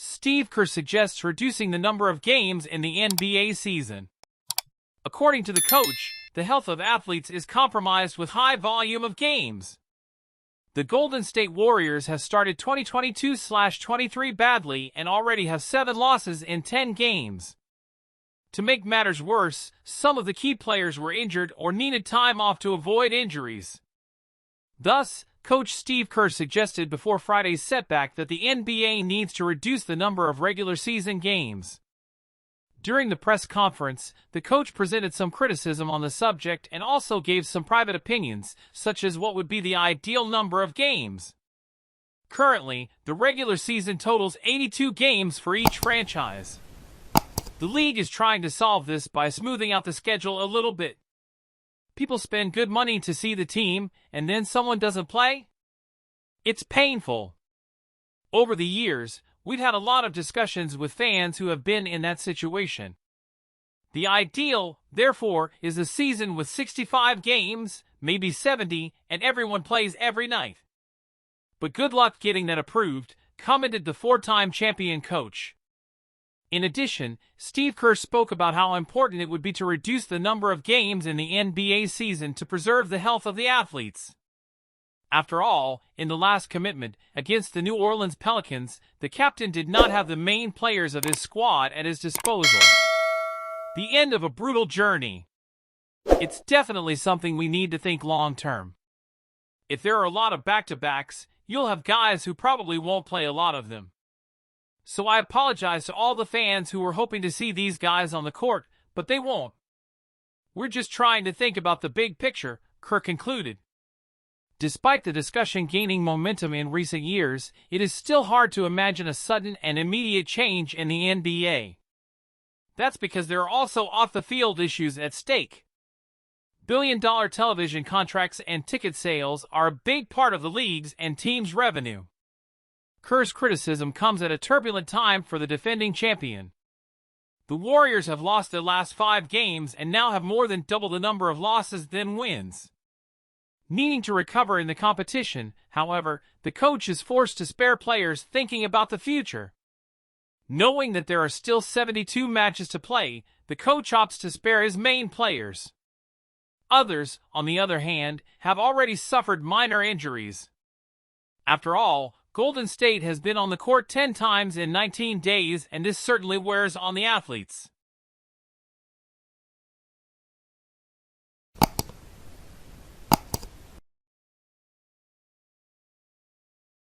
Steve Kerr suggests reducing the number of games in the NBA season. According to the coach, the health of athletes is compromised with high volume of games. The Golden State Warriors have started 2022/23 badly and already have 7 losses in 10 games. To make matters worse, some of the key players were injured or needed time off to avoid injuries. Thus, Coach Steve Kerr suggested before Friday's setback that the NBA needs to reduce the number of regular season games. During the press conference, the coach presented some criticism on the subject and also gave some private opinions, such as what would be the ideal number of games. Currently, the regular season totals 82 games for each franchise. The league is trying to solve this by smoothing out the schedule a little bit. People spend good money to see the team, and then someone doesn't play? It's painful. Over the years, we've had a lot of discussions with fans who have been in that situation. The ideal, therefore, is a season with 65 games, maybe 70, and everyone plays every night. But good luck getting that approved, commented the 4-time champion coach. In addition, Steve Kerr spoke about how important it would be to reduce the number of games in the NBA season to preserve the health of the athletes. After all, in the last commitment, against the New Orleans Pelicans, the captain did not have the main players of his squad at his disposal. The end of a brutal journey. It's definitely something we need to think long-term. If there are a lot of back-to-backs, you'll have guys who probably won't play a lot of them. So I apologize to all the fans who were hoping to see these guys on the court, but they won't. We're just trying to think about the big picture, Kerr concluded. Despite the discussion gaining momentum in recent years, it is still hard to imagine a sudden and immediate change in the NBA. That's because there are also off-the-field issues at stake. Billion-dollar television contracts and ticket sales are a big part of the league's and teams' revenue. Kerr's criticism comes at a turbulent time for the defending champion. The Warriors have lost their last 5 games and now have more than double the number of losses than wins. Needing to recover in the competition, however, the coach is forced to spare players thinking about the future. Knowing that there are still 72 matches to play, the coach opts to spare his main players. Others, on the other hand, have already suffered minor injuries. After all, Golden State has been on the court 10 times in 19 days, and this certainly wears on the athletes.